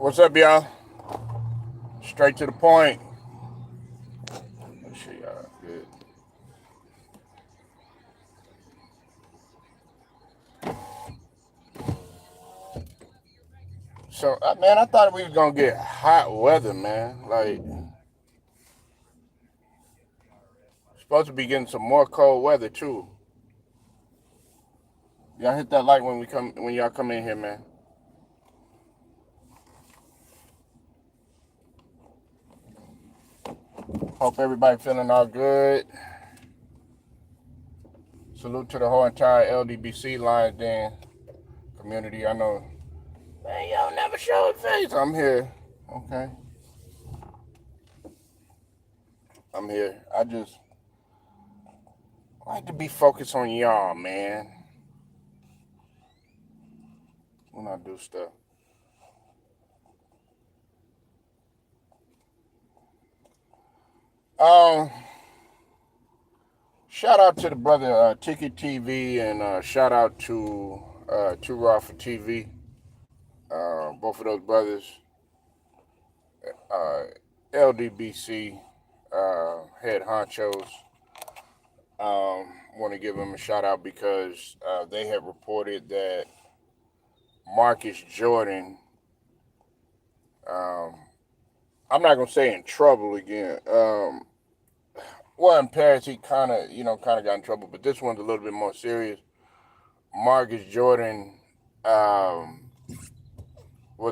What's up, y'all? Straight to the point. Make sure y'all good. So, man, I thought we was gonna get hot weather, man. Like, supposed to be getting some more cold weather too. Y'all hit that like when y'all come in here, man. Hope everybody feeling all good. Salute to the whole entire LDBC line then community. I know, man, y'all never show a face. I'm here. Okay. I'm here. I just like to be focused on y'all, man. When I do stuff. Um, Shout out to the brother Ticket TV and shout out to Too Raw for TV. Both of those brothers, uh, LDBC head honchos. Want to give them a shout out because they have reported that Marcus Jordan. I'm not gonna say in trouble again. Well, in Paris, he kind of got in trouble, but this one's a little bit more serious. Marcus Jordan was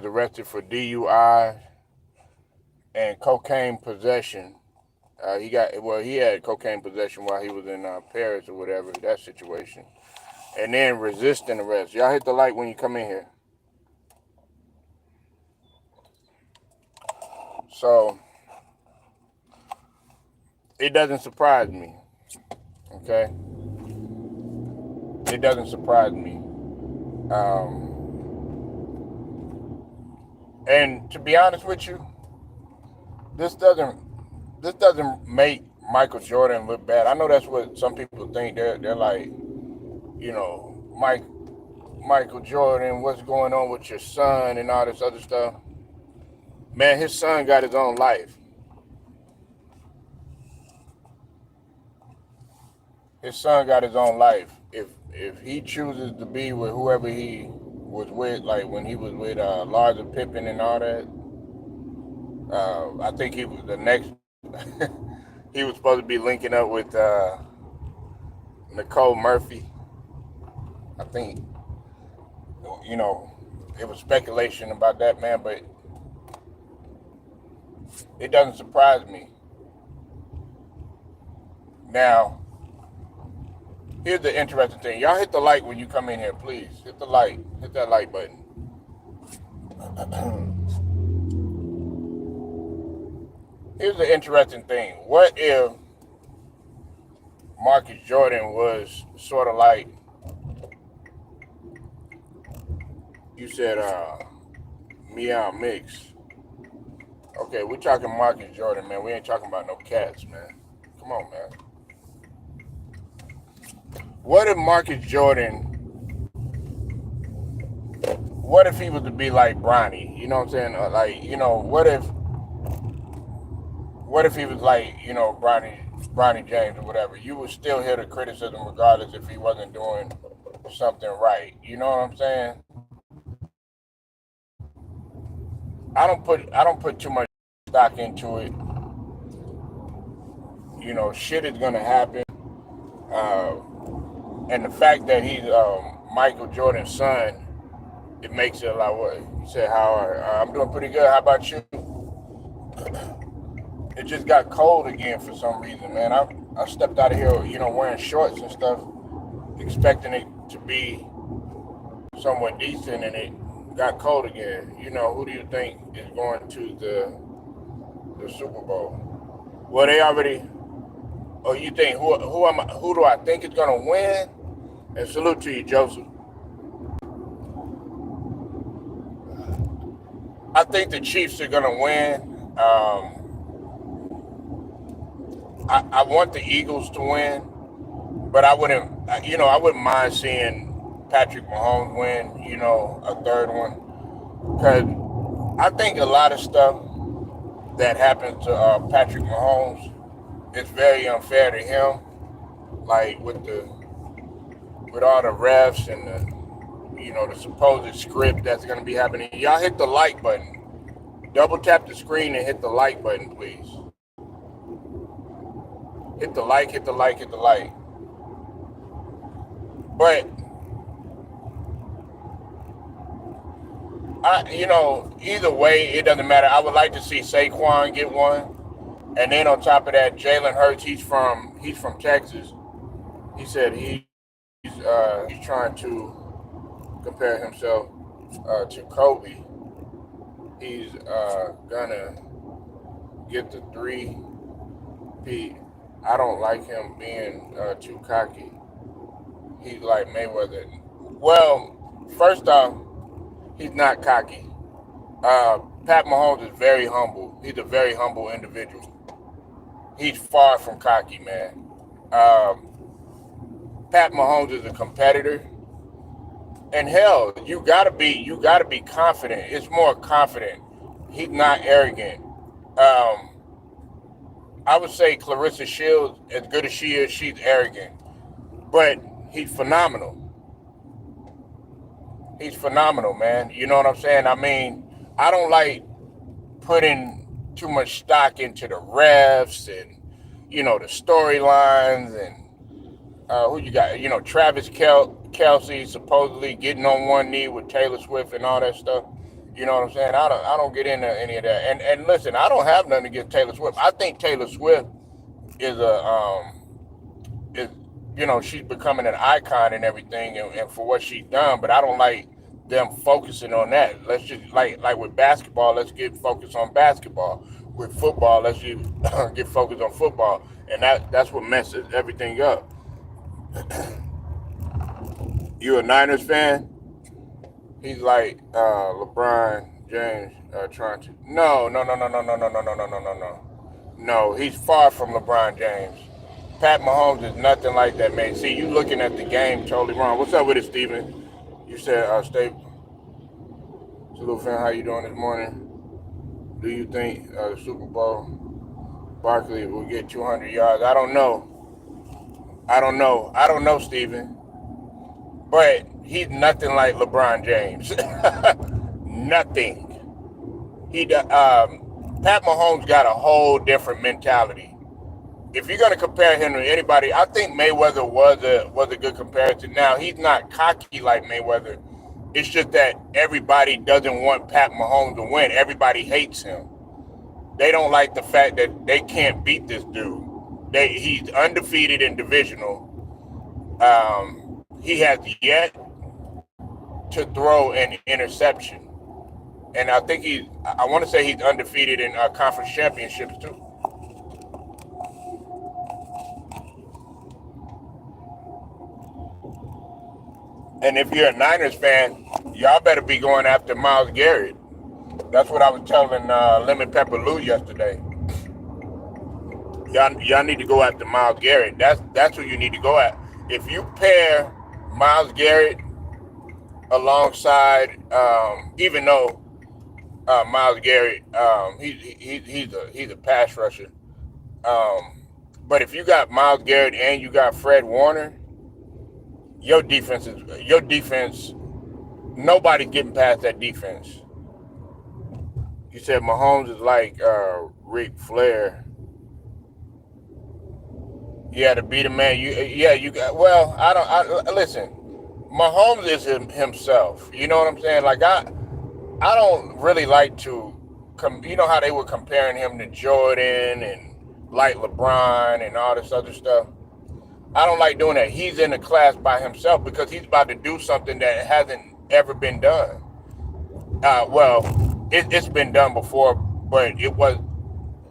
arrested for DUI and cocaine possession. He had cocaine possession while he was in Paris or whatever, that situation. And then resisting arrest. Y'all hit the like when you come in here. So, it doesn't surprise me, okay? It doesn't surprise me. And to be honest with you, this doesn't make Michael Jordan look bad. I know that's what some people think. They're like, Michael Jordan, what's going on with your son and all this other stuff. Man, his son got his own life. His son got his own life. If he chooses to be with whoever he was with, like when he was with Larsa Pippen and all that, I think he was the next. He was supposed to be linking up with Nicole Murphy. I think, it was speculation about that, man, but it doesn't surprise me. Now, here's the interesting thing. Y'all hit the like when you come in here, please. Hit the like. Hit that like button. Here's the interesting thing. What if Marcus Jordan was sort of like, you said, Meow Mix. Okay, we're talking Marcus Jordan, man. We ain't talking about no cats, man. Come on, man. What if Marcus Jordan, what if he was to be like Bronny? You know what I'm saying? What if he was like, Bronny James or whatever? You would still hear the criticism regardless if he wasn't doing something right. You know what I'm saying? I don't put too much stock into it. Shit is gonna happen. And the fact that he's Michael Jordan's son, it makes it a lot worse. You said, Howard, I'm doing pretty good. How about you? It just got cold again for some reason, man. I stepped out of here, wearing shorts and stuff, expecting it to be somewhat decent, and it got cold again. Who do you think is going to the Super Bowl? Well, they already. Oh, you think who do I think is gonna win? And salute to you, Joseph. I think the Chiefs are gonna win. I want the Eagles to win, but I wouldn't mind seeing Patrick Mahomes win. A third one, because I think a lot of stuff that happened to Patrick Mahomes is very unfair to him. Like with all the refs and the supposed script that's going to be happening. Y'all hit the like button. Double tap the screen and hit the like button, please. Hit the like, hit the like, hit the like. But either way, it doesn't matter. I would like to see Saquon get one, and then on top of that, Jalen Hurts. He's from Texas. He said he's trying to compare himself to Kobe. He's gonna get the 3P. I don't like him being too cocky. He's like Mayweather. Well, first off, he's not cocky. Pat Mahomes is very humble. He's a very humble individual. He's far from cocky, man. Pat Mahomes is a competitor. And hell, you gotta be confident. It's more confident. He's not arrogant. I would say Clarissa Shields, as good as she is, she's arrogant. But he's phenomenal. He's phenomenal, man. You know what I'm saying? I mean, I don't like putting too much stock into the refs and, the storylines and who you got? Travis Kelce supposedly getting on one knee with Taylor Swift and all that stuff. You know what I'm saying? I don't get into any of that. And listen, I don't have nothing against Taylor Swift. I think Taylor Swift is she's becoming an icon and everything, and for what she's done. But I don't like them focusing on that. Let's just like with basketball, let's get focused on basketball. With football, let's get focused on football, and that's what messes everything up. You a Niners fan? He's like LeBron James trying to. No. No, he's far from LeBron James. Pat Mahomes is nothing like that, man. See, you looking at the game totally wrong. What's up with it, Steven? You said, salute fan, how you doing this morning? Do you think the Super Bowl, Barkley will get 200 yards? I don't know, Steven. But he's nothing like LeBron James. Nothing. Pat Mahomes got a whole different mentality. If you're going to compare him to anybody, I think Mayweather was a good comparison. Now, he's not cocky like Mayweather. It's just that everybody doesn't want Pat Mahomes to win. Everybody hates him. They don't like the fact that they can't beat this dude. He's undefeated in divisional. He has yet to throw an interception. And I think I want to say he's undefeated in conference championships too. And if you're a Niners fan, y'all better be going after Myles Garrett. That's what I was telling Lemon Pepper Lou yesterday. Y'all need to go after Myles Garrett. That's who you need to go at. If you pair Myles Garrett alongside, even though Myles Garrett, he's a pass rusher. But if you got Myles Garrett and you got Fred Warner, your defense, nobody's getting past that defense. You said Mahomes is like Ric Flair. Yeah, to be the man. Listen. Mahomes is himself. You know what I'm saying? Like I don't really like to you know how they were comparing him to Jordan and like LeBron and all this other stuff. I don't like doing that. He's in a class by himself because he's about to do something that hasn't ever been done. It's been done before, but it was,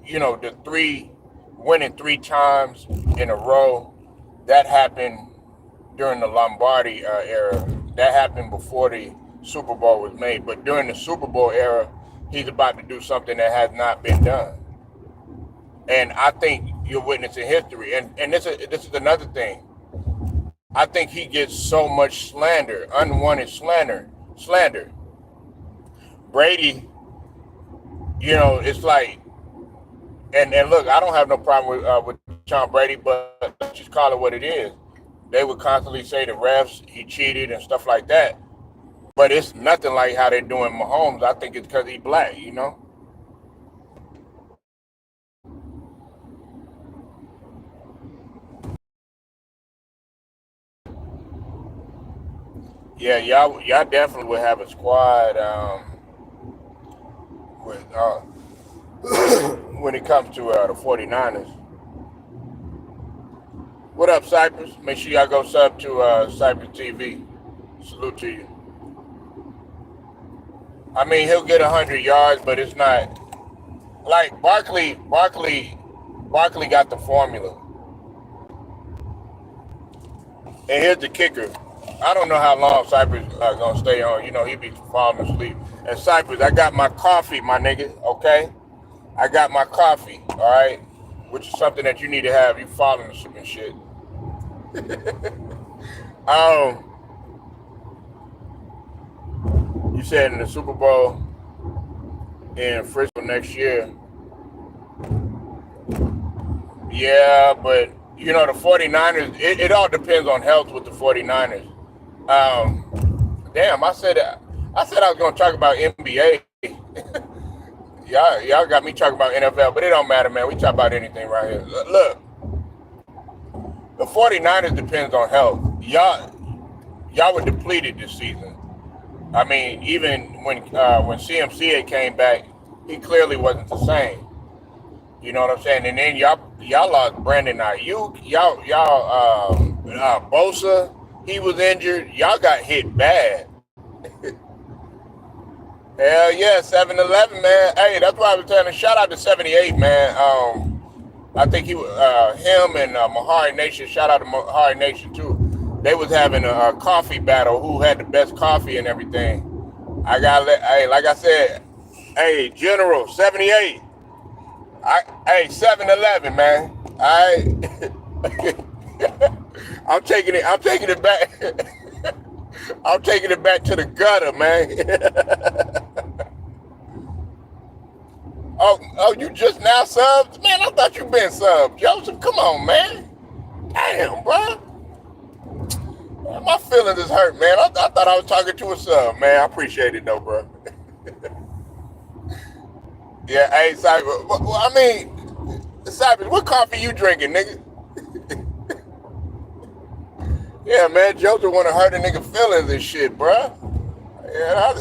the winning 3 times in a row, that happened during the Lombardi era. That happened before the Super Bowl was made. But during the Super Bowl era, he's about to do something that has not been done. And I think you're witnessing history. And this is another thing. I think he gets so much slander, unwanted slander. Brady It's like, and look, I don't have no problem with Tom Brady, but let's just call it what it is. They would constantly say the refs, he cheated and stuff like that. But it's nothing like how they're doing Mahomes. I think it's because he's black. Yeah, y'all definitely would have a squad with when it comes to the 49ers. What up, Cypress? Make sure y'all go sub to Cypress TV. Salute to you. I mean, he'll get 100 yards, but it's not like Barkley got the formula. And here's the kicker. I don't know how long Cypress gonna stay on. He be falling asleep. And Cypress, I got my coffee, my nigga. Okay, I got my coffee. All right, which is something that you need to have. You falling asleep and shit. um, you said in the Super Bowl in Frisco next year. Yeah, but the 49ers, it all depends on health with the 49ers. Damn, I said I was going to talk about NBA. y'all got me talking about NFL, but it don't matter, man. We talk about anything right here. Look, the 49ers depends on health. Y'all were depleted this season. I mean, even when CMC came back, he clearly wasn't the same. You know what I'm saying? And then y'all lost Brandon Ayuk. Y'all Bosa, he was injured. Y'all got hit bad. Hell yeah, 7-11, man. Hey, that's why I was telling. Shout out to 78, man. I think him and Mahari Nation. Shout out to Mahari Nation too. They was having a coffee battle. Who had the best coffee and everything? Like I said, hey, General 78. 7-11, man. I'm taking it back. I'm taking it back to the gutter, man. oh, you just now subbed? Man, I thought you been subbed. Joseph, come on, man. Damn, bro. My feelings is hurt, man. I thought I was talking to a sub, man. I appreciate it, though, bro. Yeah, hey, Cyber. Well, I mean, Cyber, what coffee you drinking, nigga? Yeah, man, Joseph want to hurt a nigga feelings and shit, bruh. Yeah,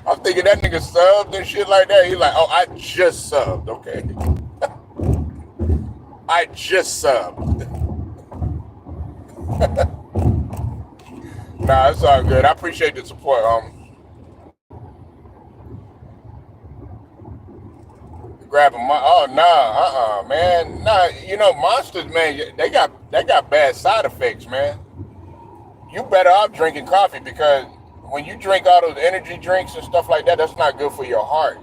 I'm thinking that nigga subbed and shit like that. He's like, oh, I just subbed, okay. I just subbed. Nah, it's all good. I appreciate the support, grabbing my man. Nah, monsters, man, they got bad side effects, man. You better off drinking coffee because when you drink all those energy drinks and stuff like that, that's not good for your heart.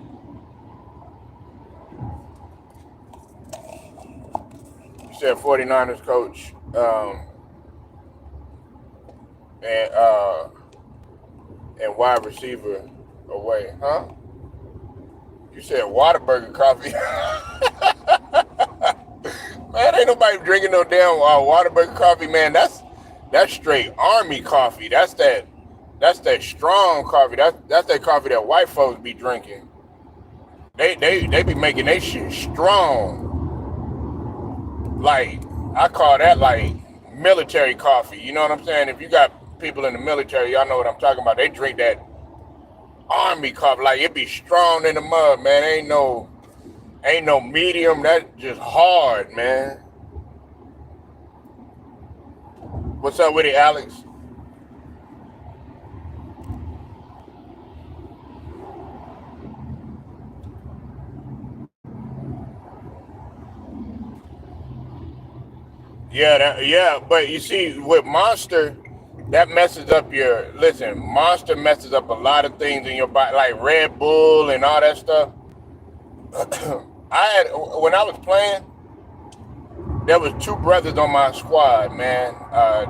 You said 49ers coach and wide receiver away, huh? You said Whataburger coffee. Man, ain't nobody drinking no damn Whataburger coffee, man. That's straight army coffee. That's that strong coffee. That's that coffee that white folks be drinking. They be making they shit strong. Like, I call that like military coffee. You know what I'm saying? If you got people in the military, y'all know what I'm talking about. They drink that army coffee. Like, it be strong in the mud, man. Ain't no medium. That's just hard, man. What's up with it, Alex? Yeah, but you see, with Monster, that messes up Monster messes up a lot of things in your body, like Red Bull and all that stuff. When I was playing, there was two brothers on my squad, man.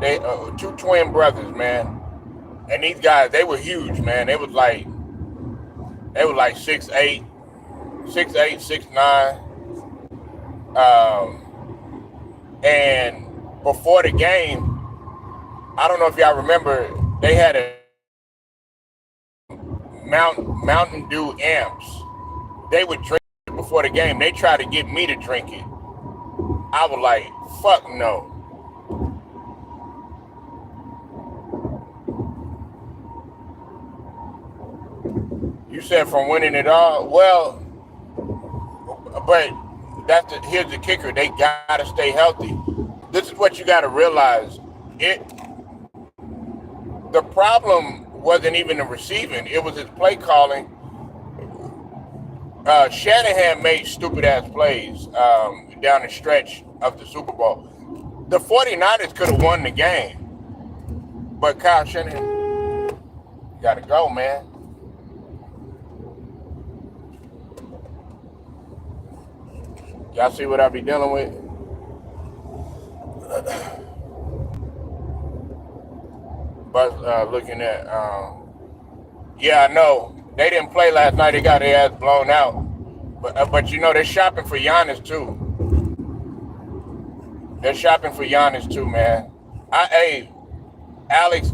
They two twin brothers, man. And these guys, they were huge, man. They was like 6'8", 6'8", 6'9". And before the game, I don't know if y'all remember, they had a Mountain Dew amps. They would drink it before the game. They tried to get me to drink it. I was like, fuck no. You said from winning it all? Well, but here's the kicker. They gotta stay healthy. This is what you gotta realize. The problem wasn't even the receiving. It was his play calling. Shanahan made stupid ass plays down the stretch of the Super Bowl. The 49ers could have won the game. But Kyle Shanahan, gotta go, man. Y'all see what I be dealing with? But looking at, yeah, I know. They didn't play last night. They got their ass blown out. But you know, they're shopping for Giannis, too. They're shopping for Giannis, too, man. Hey, Alex,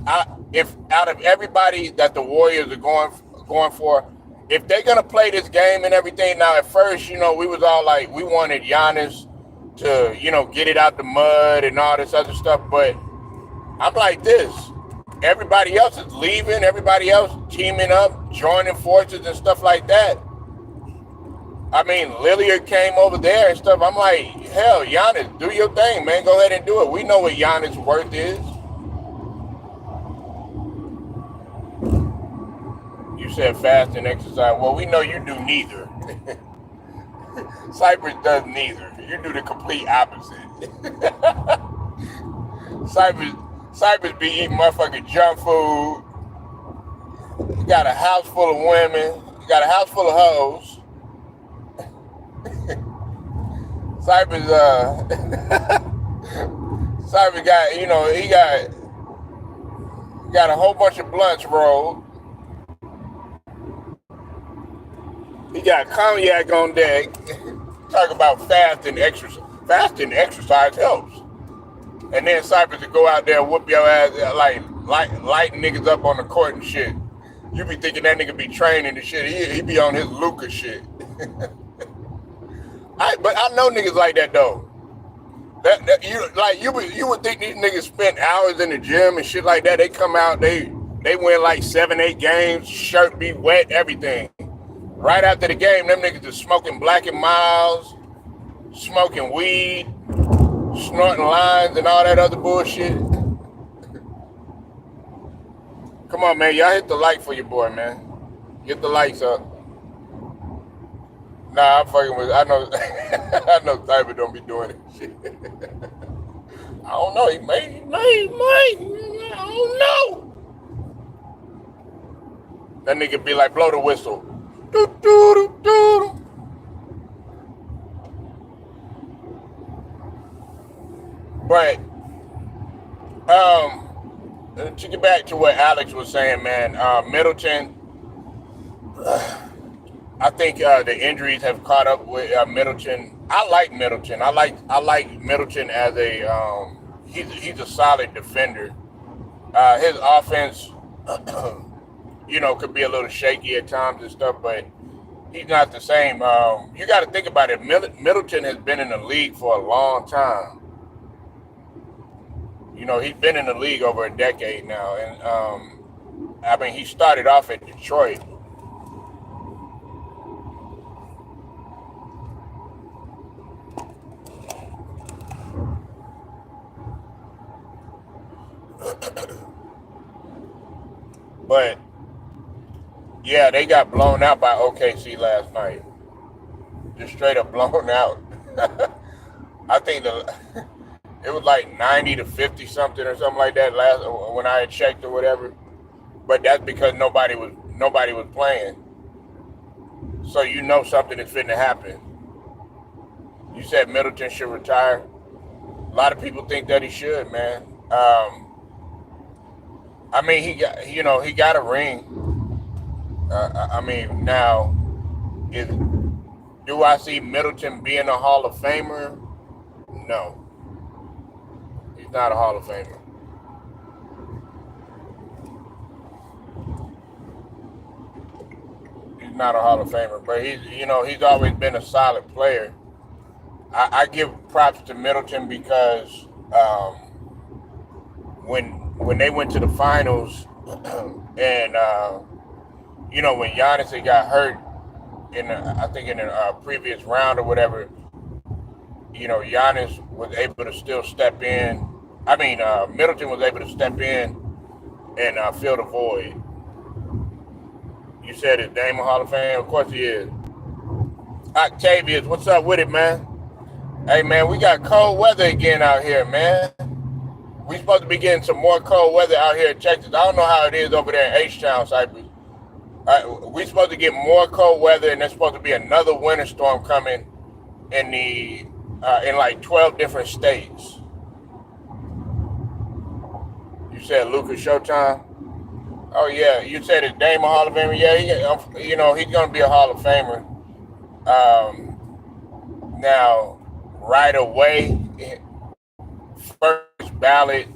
if out of everybody that the Warriors are going for, if they're going to play this game and everything, now at first, you know, we was all like, we wanted Giannis to, you know, get it out the mud and all this other stuff. But I'm like this. Everybody else is leaving. Everybody else teaming up, joining forces and stuff like that. I mean, Lillard came over there and stuff. I'm like, hell, Giannis, do your thing, man. Go ahead and do it. We know what Giannis' worth is. You said fast and exercise. Well, we know you do neither. Cypress does neither. You do the complete opposite. Cypress be eating motherfucking junk food. You got a house full of women. You got a house full of hoes. Cypress got, you know, he got a whole bunch of blunts rolled. He got cognac on deck. Talk about fast and exercise. Fast and exercise helps. And then Cypress will go out there and whoop your ass, like light niggas up on the court and shit. You be thinking that nigga be training and shit. He be on his Luka shit. But I know niggas like that though. You would think these niggas spent hours in the gym and shit like that. They come out, they win like 7-8 games, shirt be wet, everything. Right after the game, them niggas is smoking Black and Miles, smoking weed, snorting lines and all that other bullshit. Come on, man. Y'all hit the like for your boy, man. Get the likes up. Nah, I'm fucking with, I know I know Cyber don't be doing it shit. I don't know. He may. I don't know. That nigga be like, blow the whistle. Doo, doo, doo, doo. But to get back to what Alex was saying, man, Middleton, I think the injuries have caught up with Middleton. I like Middleton. I like Middleton as a he's a solid defender. His offense, you know, could be a little shaky at times and stuff, but he's not the same. You got to think about it. Middleton has been in the league for a long time. You know, he's been in the league over a decade now, and I mean, he started off at Detroit. But yeah, they got blown out by OKC last night. Just straight up blown out. I think it was like 90-50 something or something like that last when I had checked or whatever. But that's because nobody was playing. So you know something is fitting to happen. You said Middleton should retire. A lot of people think that he should, man. I mean, he got a ring. I mean, now Do I see Middleton being a Hall of Famer? No, he's not a Hall of Famer. He's not a Hall of Famer, but he's always been a solid player. I give props to Middleton because when they went to the finals, and when Giannis had got hurt I think in a previous round or whatever, Giannis was able to still step in. I mean, Middleton was able to step in and fill the void. You said is Dame a Hall of Fame? Of course he is. Octavius, what's up with it, man? Hey, man, we got cold weather again out here, man. We supposed to be getting some more cold weather out here in Texas. I don't know how it is over there in H-Town, Cypress. We supposed to get more cold weather, and there's supposed to be another winter storm coming in like 12 different states. You said Luka Showtime? Oh yeah, you said it's Dame a Hall of Famer. Yeah, he's gonna be a Hall of Famer. Now, right away, first ballot,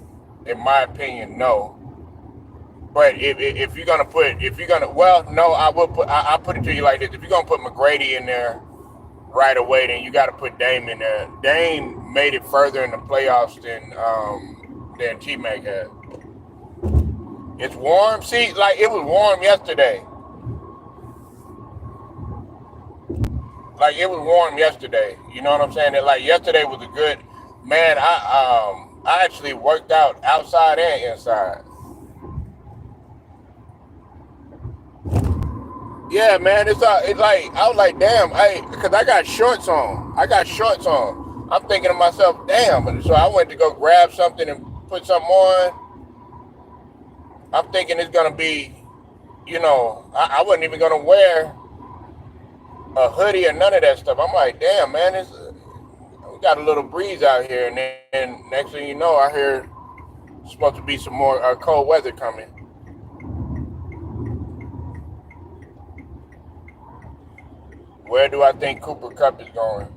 in my opinion, no. But if you're gonna I'll put it to you like this: if you're gonna put McGrady in there right away, then you got to put Dame in there. Dame made it further in the playoffs than T-Mac had. It's warm. See, like it was warm yesterday. Like it was warm yesterday. You know what I'm saying? That like yesterday was a good man. I actually worked out outside and inside. Yeah, man, it's like I was like, damn, because I got shorts on. I'm thinking to myself, damn. So I went to go grab something and put something on. I'm thinking it's gonna be, I wasn't even gonna wear a hoodie or none of that stuff. I'm like, damn, man, we got a little breeze out here, and then next thing you know, I hear it's supposed to be some more cold weather coming. Where do I think Cooper Kupp is going?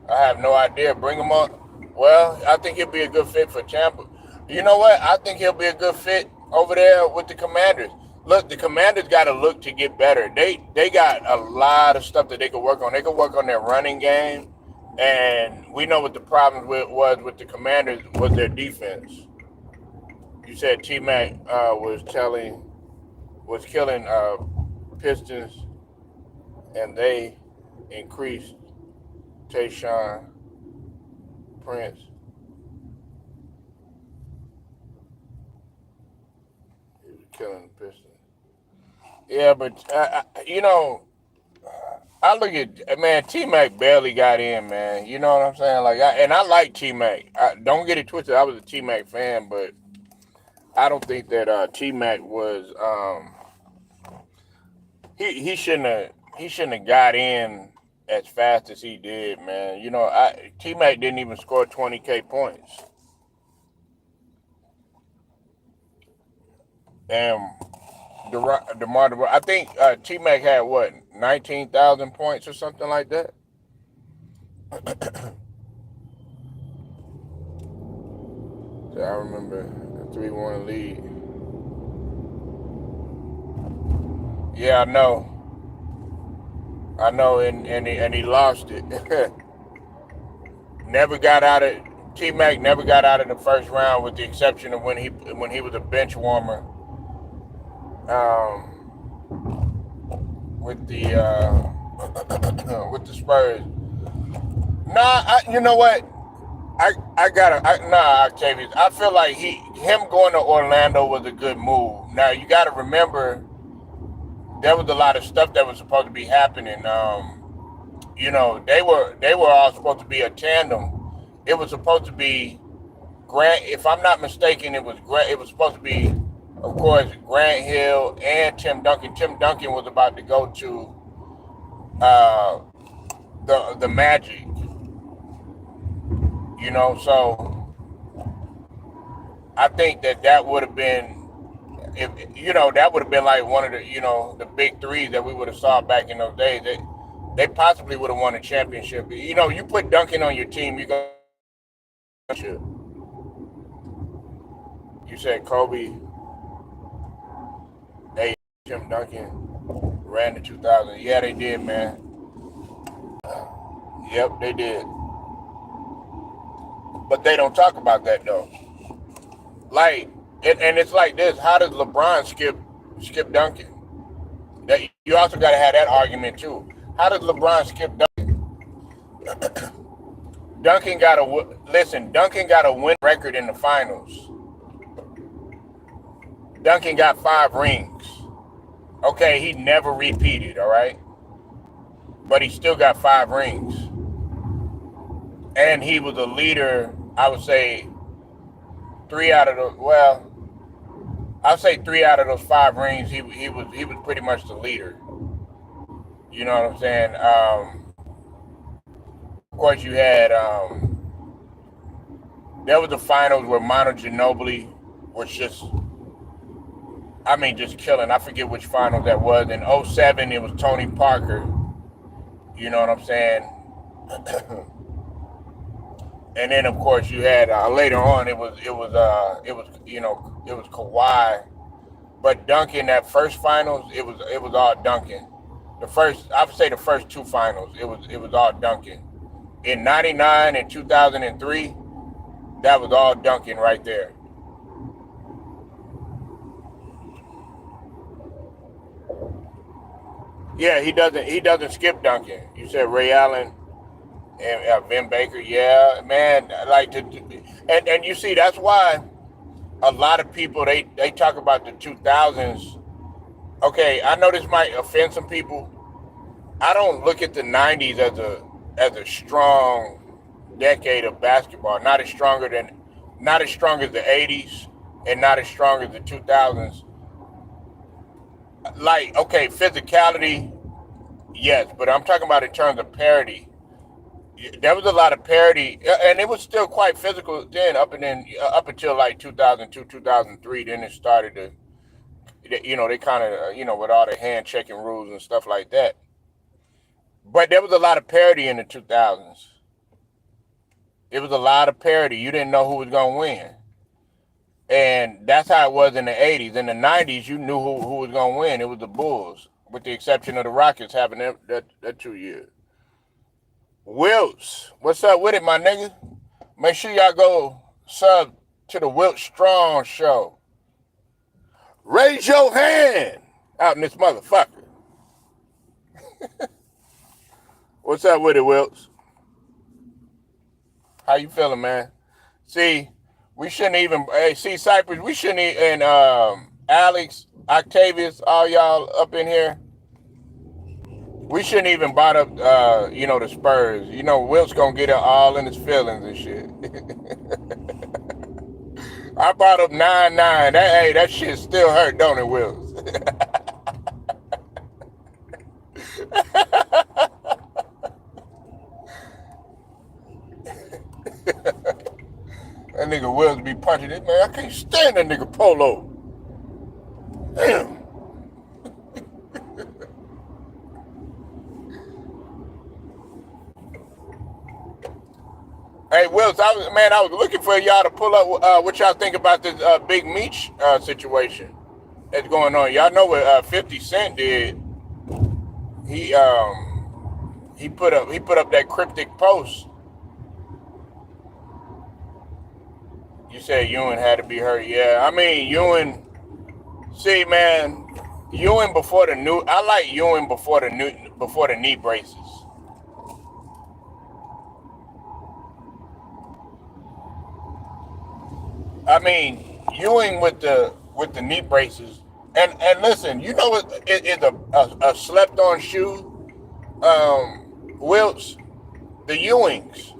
I have no idea. Bring him up. Well, I think he'll be a good fit for Tampa. You know what? I think he'll be a good fit over there with the Commanders. Look, the Commanders got to look to get better. They got a lot of stuff that they could work on. They could work on their running game, and we know what the problem was with the Commanders was their defense. You said T-Mac was killing Pistons, and they increased Tayshaun Prince. He was killing the Pistons. Yeah, but I look at, man, T-Mac barely got in, man. You know what I'm saying? Like, I like T-Mac. Don't get it twisted. I was a T-Mac fan, but I don't think that T-Mac was. He shouldn't have got in as fast as he did, man. T-Mac didn't even score 20K points. And DeMar, I think T-Mac had what, 19,000 points or something like that. So I remember a 3-1 lead. Yeah, I know, and he lost it. T-Mac never got out of the first round, with the exception of when he was a bench warmer. With the Spurs. You know what? Octavius. I feel like him going to Orlando was a good move. Now you gotta remember, there was a lot of stuff that was supposed to be happening. They were all supposed to be a tandem. It was supposed to be Grant, if I'm not mistaken, it was supposed to be, of course, Grant Hill and Tim Duncan. Tim Duncan was about to go to the Magic. So I think that would have been, that would have been like one of the, the big threes that we would have saw back in those days. they possibly would have won a championship. You know, you put Duncan on your team, you go. You said Kobe, hey, Tim Duncan ran the 2000. Yeah, they did, man. Yep, they did. But they don't talk about that though. Like, and it's like this: how does LeBron skip Duncan? That you also got to have that argument too. How does LeBron skip Duncan? Duncan got a win record in the finals. Duncan got 5 rings. Okay, he never repeated, all right? But he still got 5 rings. And he was a leader, I would say 3 out of those 5 rings, he was pretty much the leader. You know what I'm saying? Of course, you had there was the finals where Manu Ginobili was just killing. I forget which finals that was. In 07, it was Tony Parker. You know what I'm saying? And then of course you had later on it was Kawhi. But Duncan, that first finals, it was all Duncan. I would say the first 2 finals, it was all Duncan. In 99 and 2003, that was all Duncan right there. Yeah, he doesn't skip Duncan. You said Ray Allen and Vin Baker. Yeah, man. And you see, that's why a lot of people they talk about the 2000s. Okay, I know this might offend some people. I don't look at the 90s as a strong decade of basketball. Not as strong as the 80s, and not as strong as the 2000s. Like, okay, physicality, yes, but I'm talking about in terms of parity. There was a lot of parity, and it was still quite physical then, up until like 2002, 2003. Then it started to, they kind of, with all the hand checking rules and stuff like that. But there was a lot of parity in the 2000s. It was a lot of parity. You didn't know who was going to win. And that's how it was in the 80s. In the 90s, you knew who was going to win. It was the Bulls, with the exception of the Rockets having that 2 years. Wilts, what's up with it, my nigga? Make sure y'all go sub to the Wilt Strong Show. Raise your hand out in this motherfucker. What's up with it, Wilts? How you feeling, man? See, we shouldn't even, Cypress, we shouldn't even, and Alex, Octavius, all y'all up in here, we shouldn't even brought up, the Spurs. Wilt's gonna get all in his feelings and shit. I brought up 9-9. That shit still hurt, don't it, Wilts? That nigga Wills be punching it, man. I can't stand that nigga Polo. Damn. Hey, Wills, I was looking for y'all to pull up what y'all think about this Big Meech situation that's going on. Y'all know what 50 Cent did. He put up that cryptic post. You said Ewing had to be hurt. Yeah, I mean Ewing. See, man, Ewing before the new. I like Ewing before the knee braces. I mean Ewing with the knee braces. And listen, it's a slept on shoe. Wilts, the Ewings.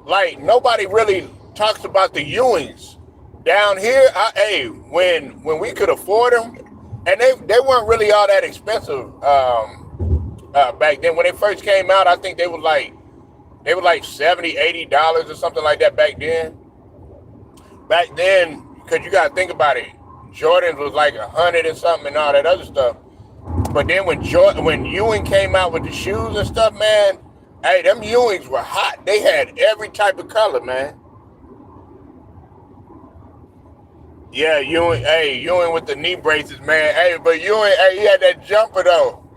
Like nobody really talks about the Ewings down here. When we could afford them, and they weren't really all that expensive back then. When they first came out, I think they were like $70, $80 or something like that back then. Back then, because you gotta think about it, Jordans was like 100 and something and all that other stuff. but then when Ewing came out with the shoes and stuff, man, hey, them Ewings were hot. They had every type of color, man. Yeah, Ewing. Hey, Ewing with the knee braces, man. Hey, but Ewing, hey, he had that jumper though.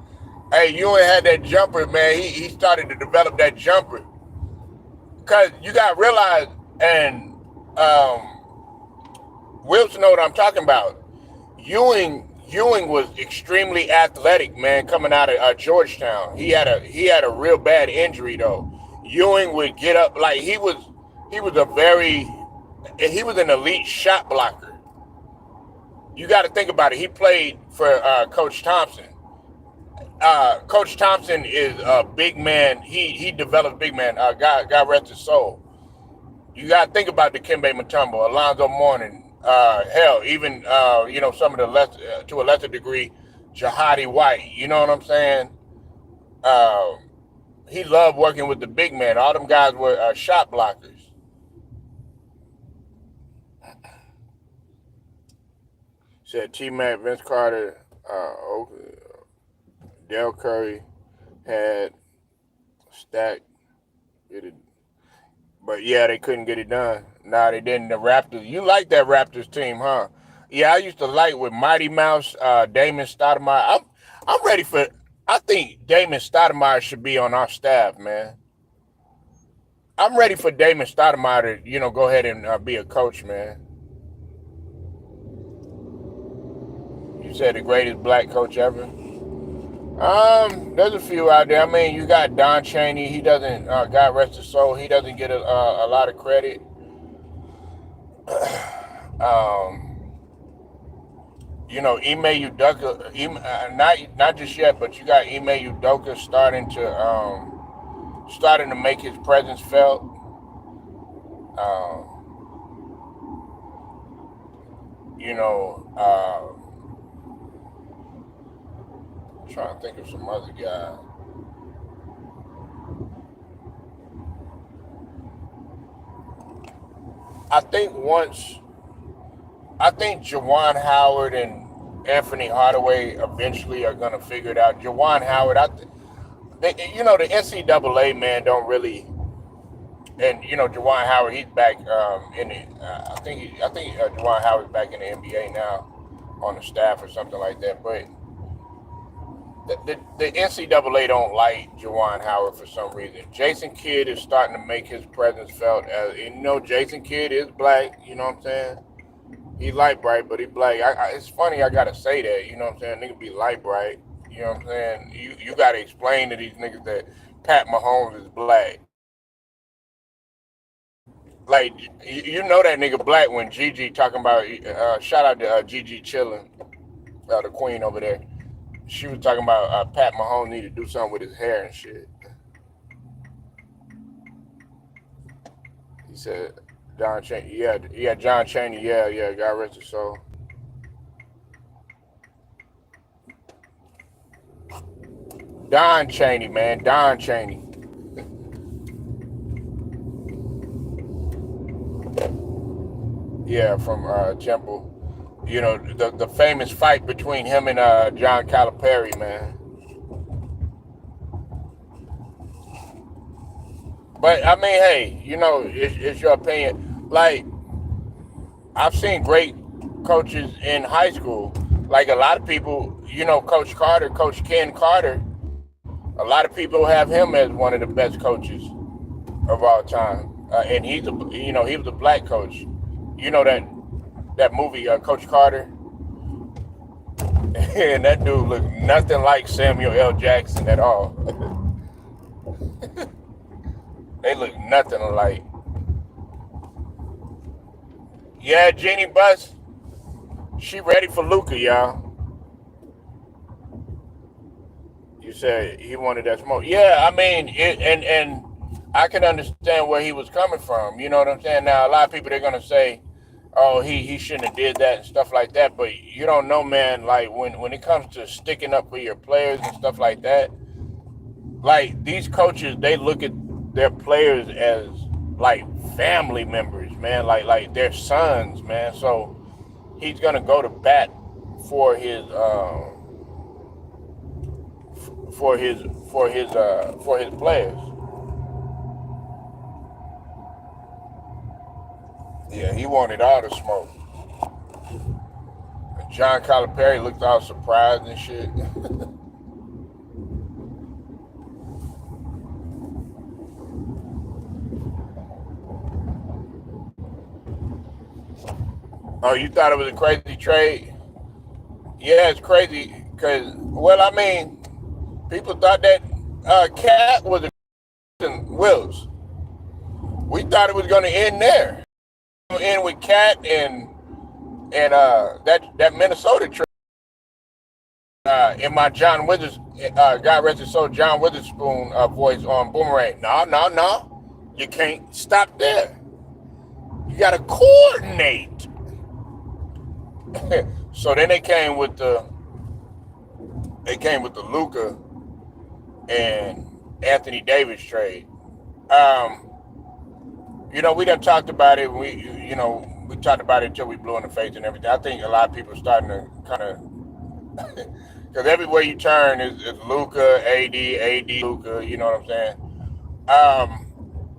Hey, Ewing had that jumper, man. He started to develop that jumper. Cause you gotta realize, and Wilson know what I'm talking about. Ewing was extremely athletic, man, coming out of Georgetown. He had a real bad injury though. Ewing would get up like he was an elite shot blocker. You got to think about it. He played for Coach Thompson. Coach Thompson is a big man. He developed big man. God rest his soul. You got to think about the Dikembe Mutombo, Alonzo Mourning, hell, even some of the to a lesser degree, Jahadi White. You know what I'm saying? He loved working with the big man. All them guys were shot blockers. Said T-Mac, Vince Carter, Del Curry had stacked it, but yeah, they couldn't get it done. Nah, they didn't. The Raptors. You like that Raptors team, huh? Yeah, I used to like with Mighty Mouse, Damon Stoudemire. I'm ready for. I think Damon Stoudemire should be on our staff, man. I'm ready for Damon Stoudemire to, go ahead and be a coach, man. You said the greatest black coach ever. There's a few out there. I mean, you got Don Chaney. He doesn't, God rest his soul, he doesn't get a lot of credit. Ime Udoka, not just yet, but you got Ime Udoka starting to make his presence felt. Trying to think of some other guy. I think Juwan Howard and Anthony Hardaway eventually are going to figure it out. Juwan Howard, the NCAA, man, don't really, and Juwan Howard, he's back in the. I think Juwan Howard's back in the NBA now, on the staff or something like that. But the NCAA don't like Juwan Howard for some reason. Jason Kidd is starting to make his presence felt. Jason Kidd is black. You know what I'm saying? He light bright, but he black. It's funny I gotta say that. You know what I'm saying? Nigga be light bright. You know what I'm saying? You gotta explain to these niggas that Pat Mahomes is black. Like, that nigga black when Gigi talking about, shout out to Gigi chillin', the queen over there. She was talking about Pat Mahomes need to do something with his hair and shit. He said, John Chaney, yeah, John Chaney, yeah, God rest his soul. Don Chaney, man, Don Chaney. Yeah, from Temple. The famous fight between him and John Calipari, man. But I mean, hey, it's your opinion. Like, I've seen great coaches in high school. Like a lot of people, Coach Carter, Coach Ken Carter. A lot of people have him as one of the best coaches of all time, and he was a black coach. That movie, Coach Carter, and that dude looked nothing like Samuel L. Jackson at all. They look nothing alike. Yeah, Jeanie Buss, she ready for Luka, y'all. You said he wanted that smoke. Yeah, I mean, and I can understand where he was coming from. You know what I'm saying? Now, a lot of people, they're going to say, oh, he shouldn't have did that and stuff like that. But you don't know, man, like when it comes to sticking up for your players and stuff like that, like these coaches, they look at their players as like family members, man, like their sons, man. So he's going to go to bat for his for his for his players. Yeah, he wanted all the smoke. John Calipari looked all surprised and shit. Oh, you thought it was a crazy trade? Yeah, it's crazy because, well, I mean, people thought that Cat was a Wills. We thought it was going to end there. End with Cat and that Minnesota trade. In my John Withers, God rest his soul, John Witherspoon voice on Boomerang. No, no, no. You can't stop there. You got to coordinate. So then they came with the Luka and Anthony Davis trade. We done talked about it. We talked about it until we blew in the face and everything. I think a lot of people are starting to kind of, because everywhere you turn is Luka, AD, Luka. You know what I'm saying?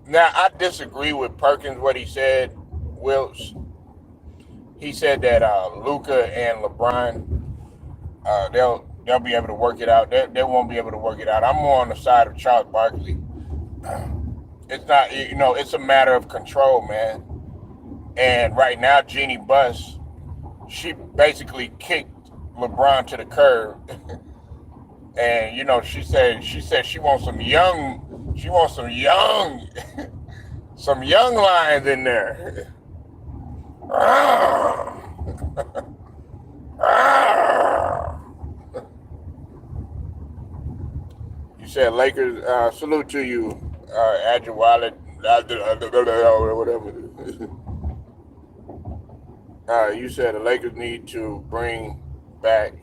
Now I disagree with Perkins what he said. Wilts. He said that Luka and LeBron, they'll be able to work it out. They won't be able to work it out. I'm more on the side of Charles Barkley. It's not, it's a matter of control, man. And right now, Jeanie Buss, she basically kicked LeBron to the curb. And she said she wants some young, some young lions in there. You said Lakers, salute to you, Agile Wallet, or whatever. You said the Lakers need to bring back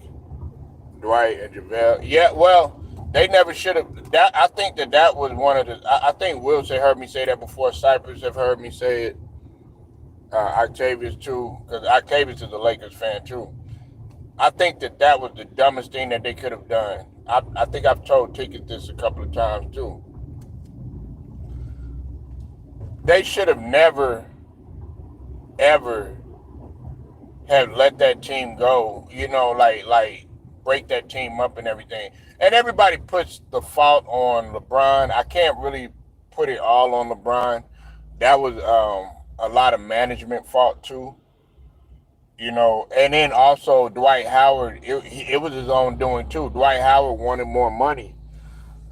Dwight and JaVale. Yeah, well, they never should have. I think that was one of the. I think Wills had heard me say that before. Cypress have heard me say it. Octavius too, because Octavius is a Lakers fan too. I think that was the dumbest thing that they could have done. I think I've told Ticket this a couple of times too. They should have never, ever have let that team go. Like break that team up and everything. And everybody puts the fault on LeBron. I can't really put it all on LeBron. That was a lot of management fault too. And then also Dwight Howard, it was his own doing too. Dwight Howard wanted more money.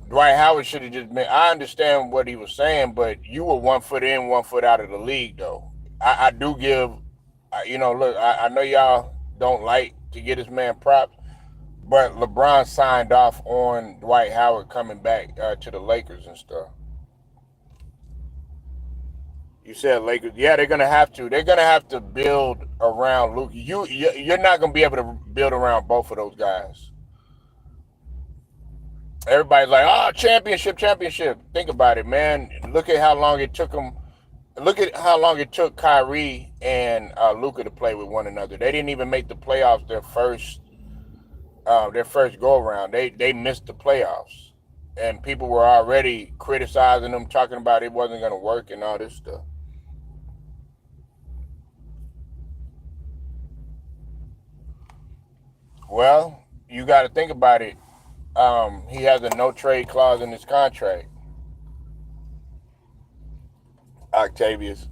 Dwight Howard should have just been. I understand what he was saying, but you were 1 foot in, 1 foot out of the league, though. I do give, look, I know y'all don't like to get this man props, but LeBron signed off on Dwight Howard coming back to the Lakers and stuff. You said Lakers. Yeah, they're gonna have to. They're gonna have to build around Luka. You're not gonna be able to build around both of those guys. Everybody's like, oh, championship. Think about it, man. Look at how long it took them. Look at how long it took Kyrie and Luka to play with one another. They didn't even make the playoffs their first go around. They missed the playoffs, and people were already criticizing them, talking about it wasn't gonna work and all this stuff. Well, you got to think about it. He has a no trade clause in his contract, Octavius.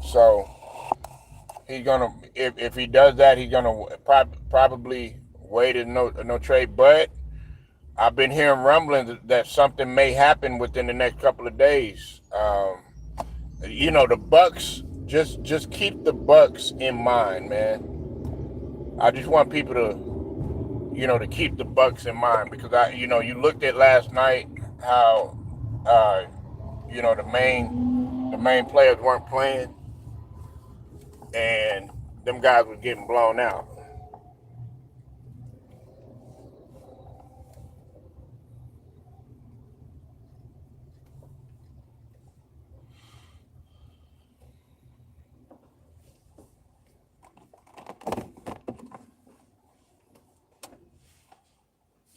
So he's gonna, if he does that, he's gonna probably wait a no trade. But I've been hearing rumblings that something may happen within the next couple of days. The Bucks, just keep the Bucks in mind, man. I just want people to keep the Bucks in mind, because you looked at last night how the main players weren't playing, and them guys were getting blown out.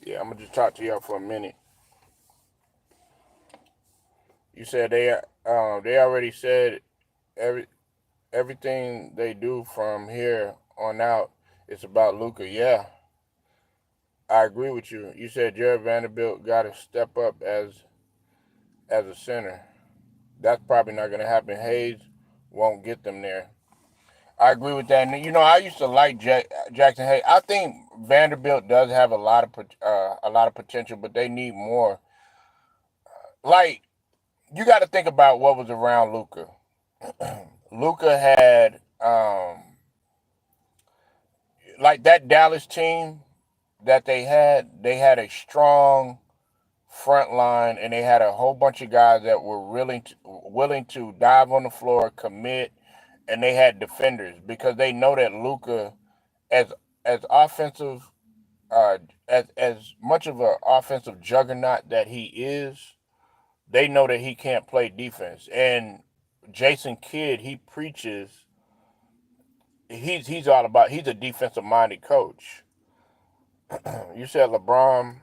Yeah, I'm gonna just talk to y'all for a minute. You said they already said every everything they do from here on out is about Luka. Yeah, I agree with you. You said Jared Vanderbilt got to step up as a center. That's probably not gonna happen. Hayes won't get them there. I agree with that. And, I used to like Jackson Hayes. I think Vanderbilt does have a lot of potential, but they need more. Like, you got to think about what was around Luka. Luka had like that Dallas team that they had a strong front line, and they had a whole bunch of guys that were willing to dive on the floor, commit, and they had defenders because they know that Luka, as offensive, as much of an offensive juggernaut that he is, they know that he can't play defense. And Jason Kidd, he preaches. He's all about. He's a defensive minded coach. You said LeBron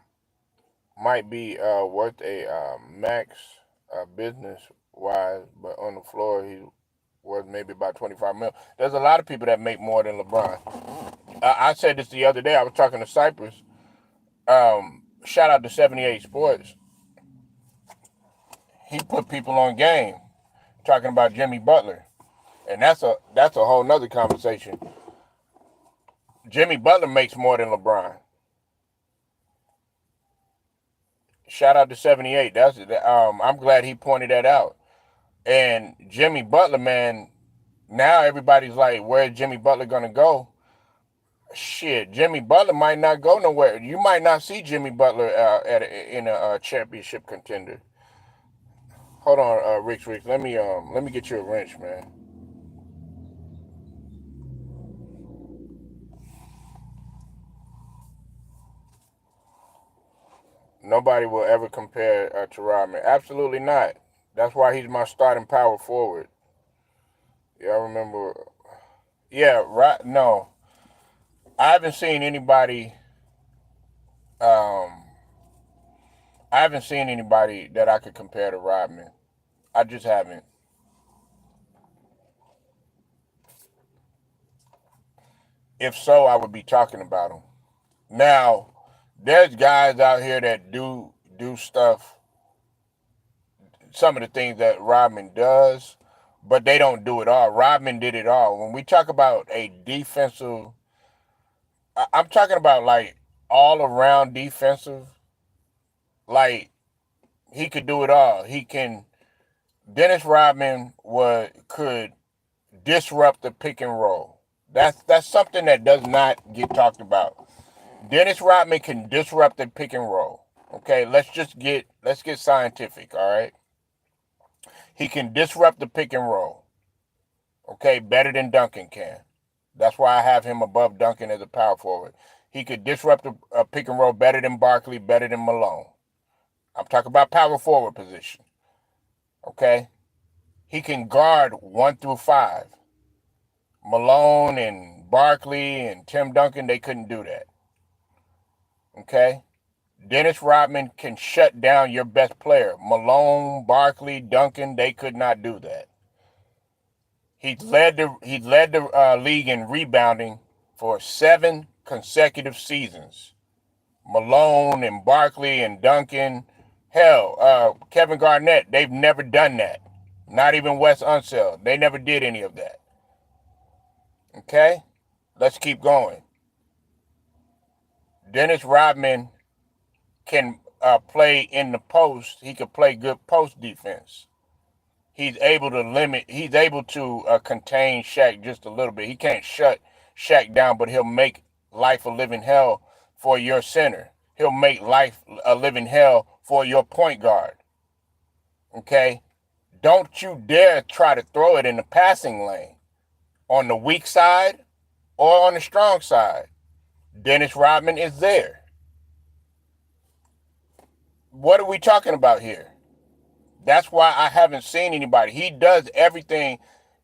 might be worth a max business wise, but on the floor he's worth maybe about 25 mil. There's a lot of people that make more than LeBron. I said this the other day. I was talking to Cypress. Shout out to 78 Sports. He put people on game talking about Jimmy Butler, and that's a whole nother conversation. Jimmy Butler makes more than LeBron. Shout out to 78. I'm glad he pointed that out. And Jimmy Butler, man, now everybody's like, where's Jimmy Butler gonna go? Shit, Jimmy Butler might not go nowhere. You might not see Jimmy Butler in a championship contender. Hold on, Rich. Let me get you a wrench, man. Nobody will ever compare to Rodman. Absolutely not. That's why he's my starting power forward. Yeah, I remember. Yeah, right. No, I haven't seen anybody. Um, I haven't seen anybody that I could compare to Rodman. I just haven't. If so, I would be talking about him. Now, there's guys out here that do stuff, some of the things that Rodman does, but they don't do it all. Rodman did it all. When we talk about a defensive, I'm talking about like all around defensive. Like, he could do it all. He can. Dennis Rodman could disrupt the pick and roll. That's something that does not get talked about. Dennis Rodman can disrupt the pick and roll. Okay, let's get scientific. All right, he can disrupt the pick and roll. Okay, better than Duncan can. That's why I have him above Duncan as a power forward. He could disrupt a pick and roll better than Barkley, better than Malone. I'm talking about power forward position. Okay, he can guard 1 through 5. Malone and Barkley and Tim Duncan, they couldn't do that. Okay? Dennis Rodman can shut down your best player. Malone, Barkley, Duncan, they could not do that. He led the league in rebounding for 7 consecutive seasons. Malone and Barkley and Duncan, hell, Kevin Garnett, they've never done that. Not even Wes Unseld. They never did any of that. Okay? Let's keep going. Dennis Rodman can play in the post. He can play good post defense. He's able to contain Shaq just a little bit. He can't shut Shaq down, but he'll make life a living hell for your center. He'll make life a living hell for your point guard. Okay? Don't you dare try to throw it in the passing lane on the weak side or on the strong side. Dennis Rodman is there. What are we talking about here? That's why I haven't seen anybody. He does everything.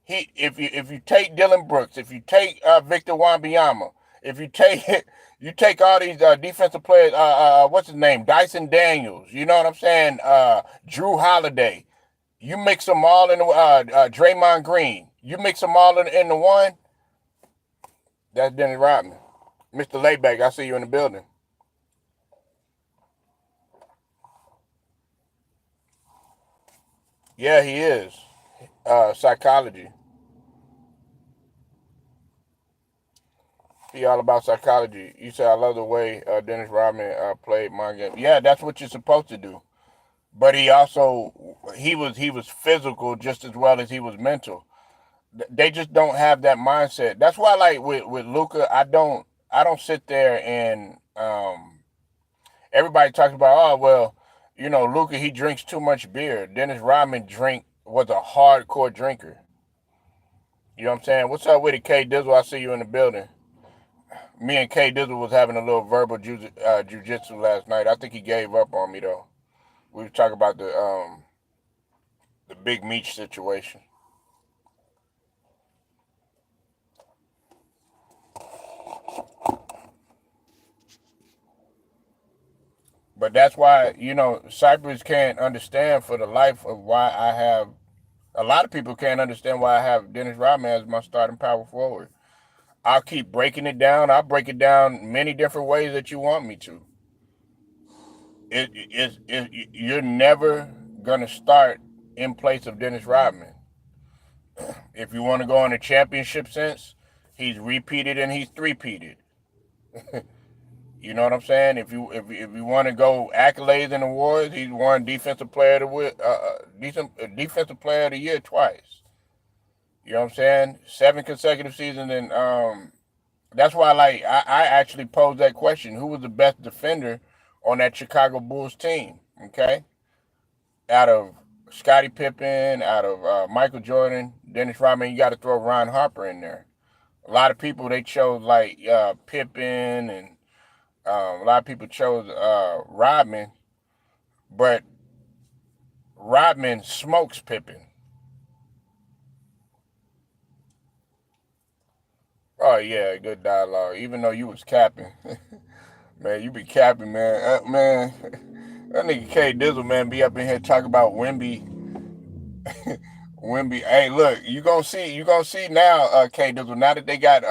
If you take Dylan Brooks, if you take Victor Wembanyama, if you take it, you take all these defensive players. What's his name? Dyson Daniels. You know what I'm saying? Drew Holiday. You mix them all in the Draymond Green. You mix them all in the one. That's Dennis Rodman. Mr. Layback, I see you in the building. Yeah, he is. Psychology. He all about psychology. You say I love the way Dennis Rodman played my game. Yeah, that's what you're supposed to do. But he was physical just as well as he was mental. They just don't have that mindset. That's why, like with Luka, I don't sit there and everybody talks about, oh well, Luka, he drinks too much beer. Dennis Rodman was a hardcore drinker. You know what I'm saying? What's up with it, K Dizzle? I see you in the building. Me and K Dizzle was having a little verbal jujitsu last night. I think he gave up on me though. We were talking about the Big Meech situation. But that's why, Cypress can't understand for the life of why I have. A lot of people can't understand why I have Dennis Rodman as my starting power forward. I'll keep breaking it down. I'll break it down many different ways that you want me to. You're never gonna start in place of Dennis Rodman. If you want to go on a championship sense, he's repeated and he's three-peated. You know what I'm saying? If you want to go accolades and awards, he's won defensive player of the year twice. You know what I'm saying? 7 consecutive seasons, and that's why I actually posed that question: who was the best defender on that Chicago Bulls team? Okay, out of Scottie Pippen, out of Michael Jordan, Dennis Rodman, you got to throw Ron Harper in there. A lot of people they chose like Pippen, and a lot of people chose Rodman, but Rodman smokes Pippen. Oh yeah, good dialogue. Even though you was capping, man, you be capping, man. Man, that nigga K Dizzle, man, be up in here talking about Wimby. Wimby, hey, look, you gonna see now, K Dizzle. Now that they got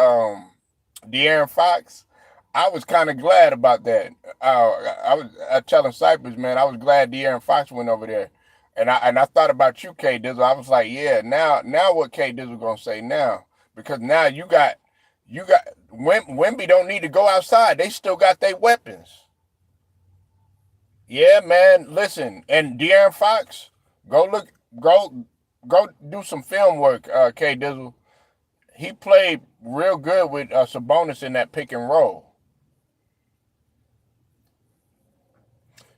De'Aaron Fox, I was kind of glad about that. I was telling Cypress, man, I was glad De'Aaron Fox went over there, and I thought about you, K Dizzle. I was like, yeah, now what K Dizzle gonna say now? Because now you got Wimby don't need to go outside. They still got their weapons. Yeah, man. Listen, and De'Aaron Fox, go look, go do some film work. K Dizzle, he played real good with Sabonis in that pick and roll.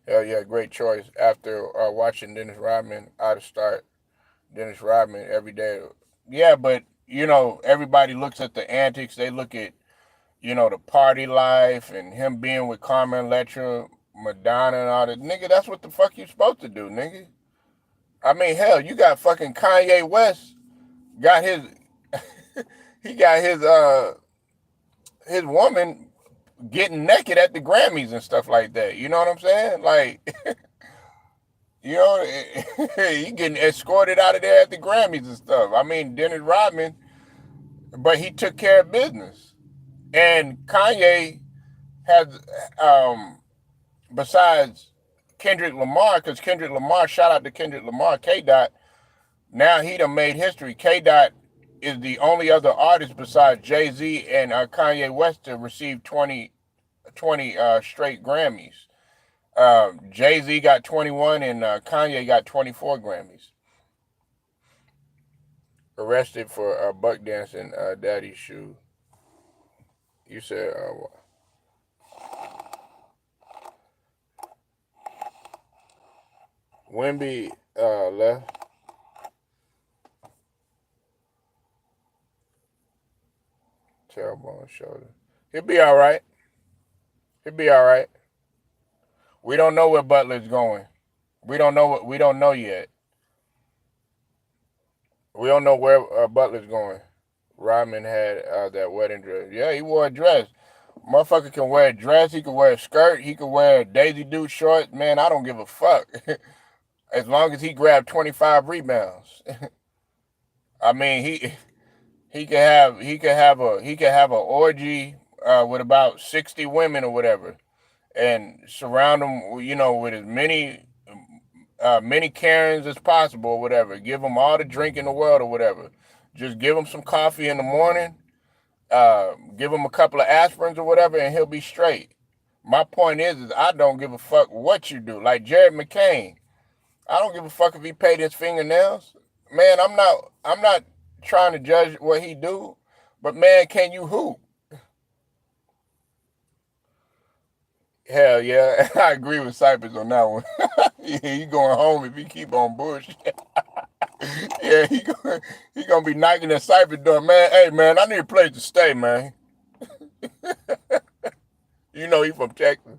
Hell yeah, great choice. After watching Dennis Rodman, I'd start Dennis Rodman every day. Yeah, but everybody looks at the antics. They look at the party life and him being with Carmen Electra, Madonna, and all that. Nigga, that's what the fuck you supposed to do, nigga. I mean, hell, you got fucking Kanye West got his he got his woman getting naked at the Grammys and stuff like that. You know what I'm saying? Like, you know, he getting escorted out of there at the Grammys and stuff. I mean, Dennis Rodman, but he took care of business. And Kanye has, besides Kendrick Lamar, because Kendrick Lamar, shout out to Kendrick Lamar, K Dot, now he done made history. K Dot is the only other artist besides Jay-Z and Kanye West to receive 20 straight Grammys. Jay-Z got 21 and Kanye got 24 Grammys. Arrested for buck dancing daddy's shoe. You said, Wimby left. Tailbone shoulder. He'll be all right. He'll be all right. We don't know where Butler's going. We don't know yet. We don't know where Butler's going. Rodman had that wedding dress. Yeah, he wore a dress. Motherfucker can wear a dress, he can wear a skirt, he can wear Daisy Duke shorts. Man, I don't give a fuck. As long as he grabbed 25 rebounds. I mean, he could have a orgy with about 60 women or whatever, and surround them, with as many Karens as possible or whatever. Give them all the drink in the world or whatever. Just give him some coffee in the morning. Give him a couple of aspirins or whatever, and he'll be straight. My point is I don't give a fuck what you do. Like Jared McCain, I don't give a fuck if he paid his fingernails. Man, I'm not trying to judge what he do, but man, can you hoop? Hell yeah, I agree with Cypress on that one. Yeah, he going home if he keep on bullshit. Yeah, he gonna be knocking at Cypress door, man. Hey man, I need a place to stay, man. He from Texas.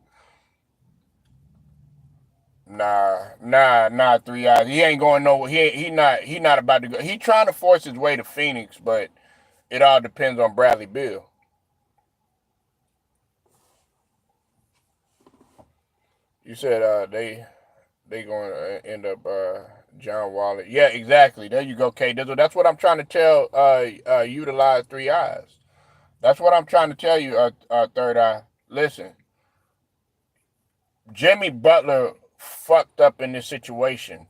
Nah, 3 eyes. He ain't going nowhere. He not about to go. He trying to force his way to Phoenix, but it all depends on Bradley Beal. You said they going to end up John Wall. Yeah, exactly. There you go, K Dizzle. That's what I'm trying to tell. Utilize 3 eyes. That's what I'm trying to tell you. Third eye. Listen, Jimmy Butler fucked up in this situation.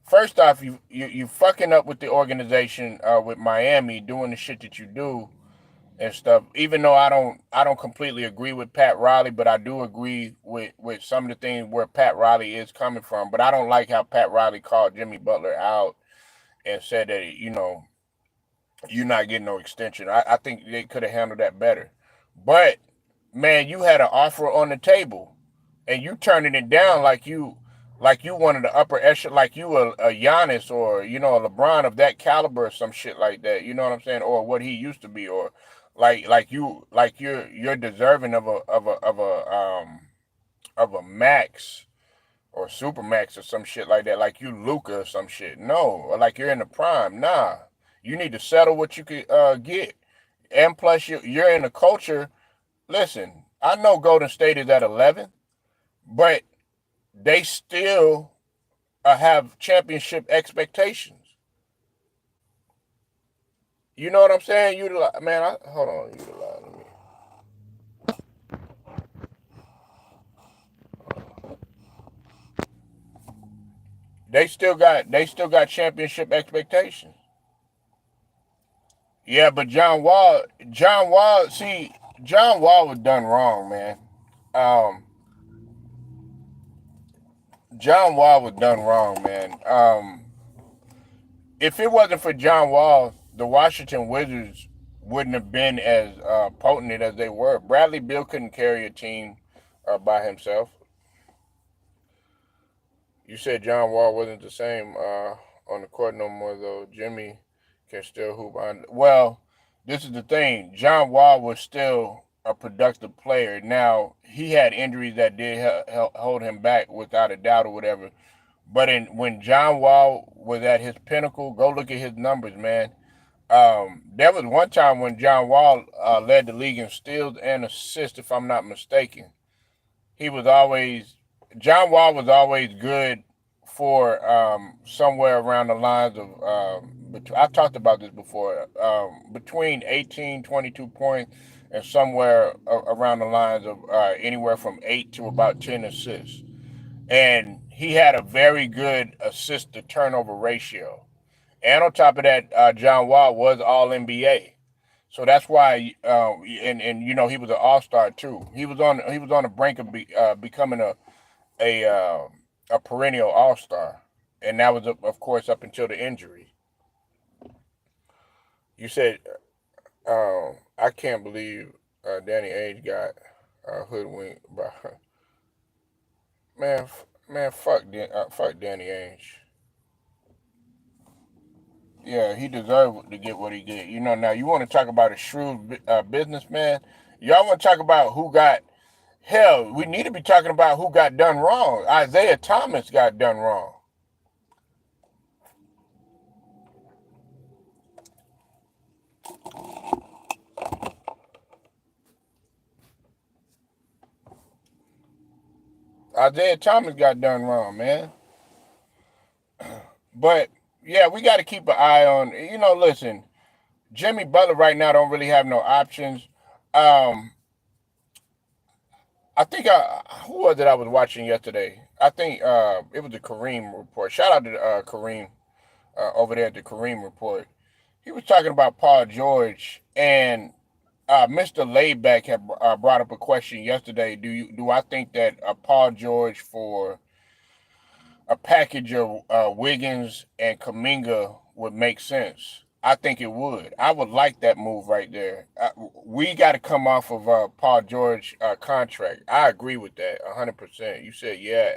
First off, you fucking up with the organization with Miami doing the shit that you do and stuff. Even though I don't completely agree with Pat Riley, but I do agree with some of the things where Pat Riley is coming from. But I don't like how Pat Riley called Jimmy Butler out and said that you're not getting no extension. I think they could have handled that better. But man, you had an offer on the table, and you turning it down like you one of the upper echelon, like you a Giannis or a LeBron of that caliber or some shit like that. You know what I'm saying? Or what he used to be, or like you're deserving of a max or super max or some shit like that, like you Luka or some shit. No, or like you're in the prime. Nah, you need to settle what you could get, and plus you're in a culture. Listen, I know Golden State is at 11, but they still have championship expectations. You know what I'm saying? Man, hold on, utilize me. They still got championship expectations. Yeah, but John Wall was done wrong, man. Um, John Wall was done wrong, man. If it wasn't for John Wall, the Washington Wizards wouldn't have been as potent as they were. Bradley Beal couldn't carry a team by himself. You said John Wall wasn't the same on the court no more, though. Jimmy can still hoop on. Well, this is the thing. John Wall was still a productive player. Now he had injuries that did hold him back, without a doubt, or whatever. But when John Wall was at his pinnacle, go look at his numbers, man. There was one time when John Wall led the league in steals and assists, if I'm not mistaken. He was always John Wall was always good for somewhere around the lines of I've talked about this before, between 18, 22 points, and somewhere around the lines of anywhere from 8 to about 10 assists. And he had a very good assist to turnover ratio. And on top of that, John Wall was All NBA. So that's why, and he was an All Star too. He was on the brink of becoming a uh, a perennial All Star, and that was of course up until the injury. You said, I can't believe Danny Ainge got hoodwinked by man, man, fuck Danny Ainge. Yeah, he deserved to get what he did. Now you want to talk about a shrewd businessman. Y'all want to talk about who got hell? We need to be talking about who got done wrong. Isaiah Thomas got done wrong. Isaiah Thomas got done wrong, man. But yeah, we got to keep an eye on. Listen, Jimmy Butler right now don't really have no options. Um, I think who was it I was watching yesterday? I think it was the Kareem report. Shout out to Kareem over there at the Kareem report. He was talking about Paul George, and Mr. Layback had brought up a question yesterday. Do I think that Paul George for a package of Wiggins and Kaminga would make sense? I think it would. I would like that move right there. We got to come off of Paul George contract. I agree with that 100%. You said yeah,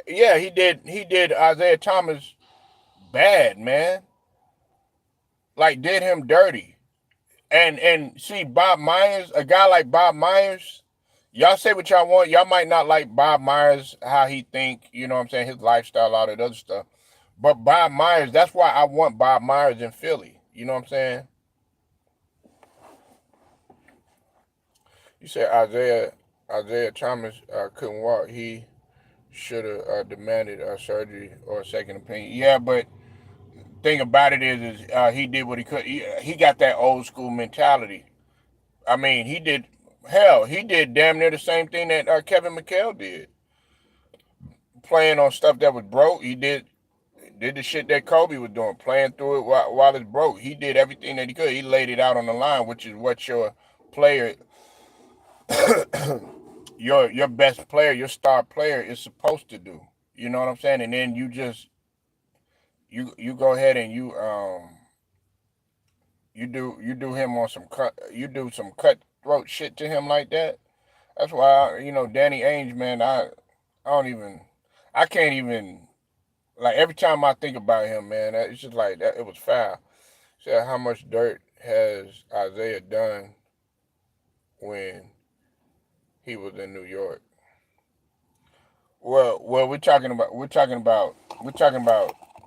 yeah. He did Isaiah Thomas bad, man. Like did him dirty. And see Bob Myers, a guy like Bob Myers. Y'all say what y'all want. Y'all might not like Bob Myers, how he think. You know what I'm saying? His lifestyle, all that other stuff. But Bob Myers, that's why I want Bob Myers in Philly. You know what I'm saying? You said Isaiah Thomas couldn't walk. He should have demanded surgery or a second opinion. Yeah, but thing about it is he did what he could. He got that old school mentality. I mean, he did. Hell, he did damn near the same thing that Kevin McHale did, playing on stuff that was broke. He did the shit that Kobe was doing, playing through it while it's broke. He did everything that he could. He laid it out on the line, which is what your player, your best player, your star player is supposed to do. You know what I'm saying? And then you go ahead and you do him on some cutthroat shit to him like that. That's why Danny Ainge, man. I don't even I can't even, like, every time I think about him, man. It's just like that. It was foul. So how much dirt has Isaiah done when he was in New York? Well, we're talking about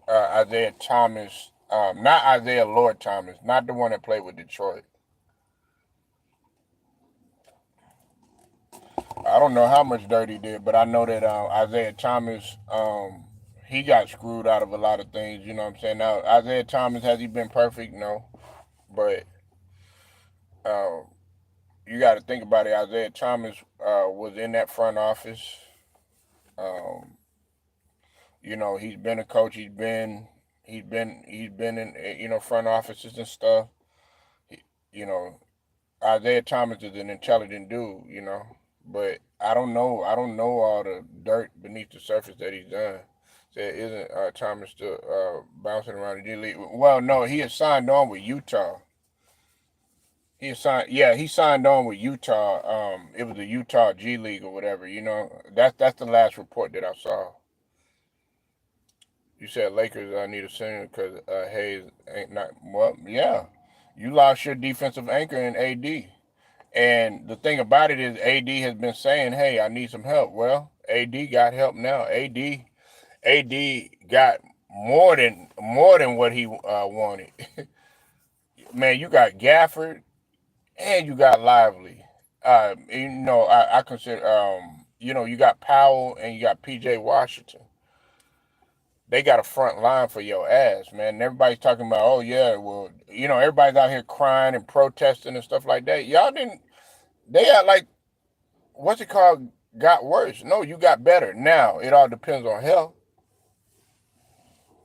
Isaiah Thomas, not Isaiah Lord Thomas, not the one that played with Detroit. I don't know how much dirt he did, but I know that Isaiah Thomas, he got screwed out of a lot of things. You know what I'm saying? Now, Isaiah Thomas, has he been perfect? No, but uh, you got to think about it. Isaiah Thomas was in that front office. Um, he's been a coach. He's been in front offices and stuff. He, you know, Isaiah Thomas is an intelligent dude. But I don't know all the dirt beneath the surface that he's done. So isn't Thomas still bouncing around the G League? Well, no, he had signed on with Utah. He signed on with Utah. It was the Utah G League or whatever. That's the last report that I saw. You said Lakers need a center because Hayes ain't not. Well, yeah, you lost your defensive anchor in AD. And the thing about it is, AD has been saying, "Hey, I need some help." Well, AD got help now. AD got more than what he wanted. Man, you got Gafford and you got Lively. I consider you got Powell and you got PJ Washington. They got a front line for your ass, man. And everybody's talking about, oh yeah, well, everybody's out here crying and protesting and stuff like that. Y'all didn't. They got like, what's it called? Got worse. No, you got better. Now it all depends on health.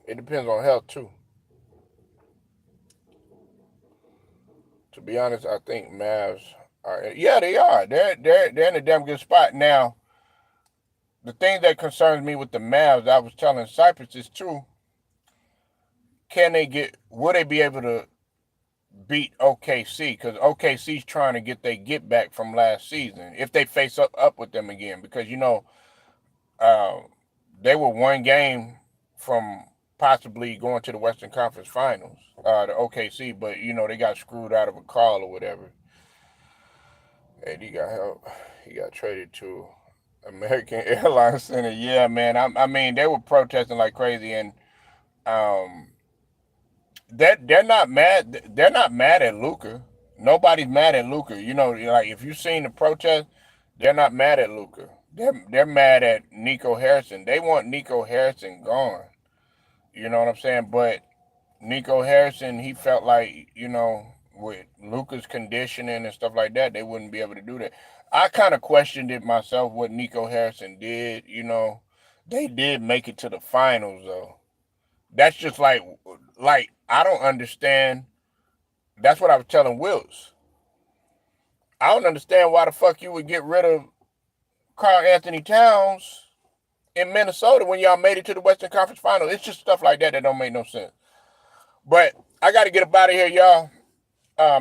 It depends on health too. To be honest, I think Mavs are. Yeah, they are. They're in a damn good spot now. The thing that concerns me with the Mavs, I was telling Cypress, is too. Will they be able to beat OKC? Because OKC's trying to get back from last season if they face up with them again. Because uh, they were one game from possibly going to the Western Conference Finals, the OKC, but they got screwed out of a call or whatever. And he got help. He got traded to American Airlines Center. Yeah, man. I mean, they were protesting like crazy, and um, they're not mad. They're not mad at Luka. Nobody's mad at Luka. Like if you've seen the protest, they're not mad at Luka. they're mad at Nico Harrison. They want Nico Harrison gone. You know what I'm saying? But Nico Harrison, he felt like, with Luka's conditioning and stuff like that, they wouldn't be able to do that. I kind of questioned it myself what Nico Harrison did. They did make it to the finals though. That's just like I don't understand. That's what I was telling Wills. I don't understand why the fuck you would get rid of Karl Anthony Towns in Minnesota when y'all made it to the Western Conference Final. It's just stuff like that that don't make no sense. But I got to get up out of here, y'all.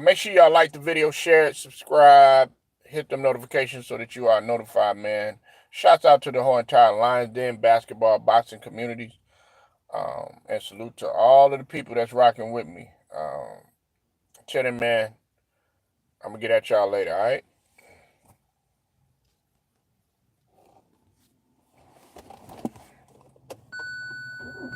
Make sure y'all like the video, share it, subscribe, hit them notifications so that you are notified, man. Shouts out to the whole entire Lions Den basketball boxing communities. And salute to all of the people that's rocking with me. Tell them, man, I'm going to get at y'all later, all right?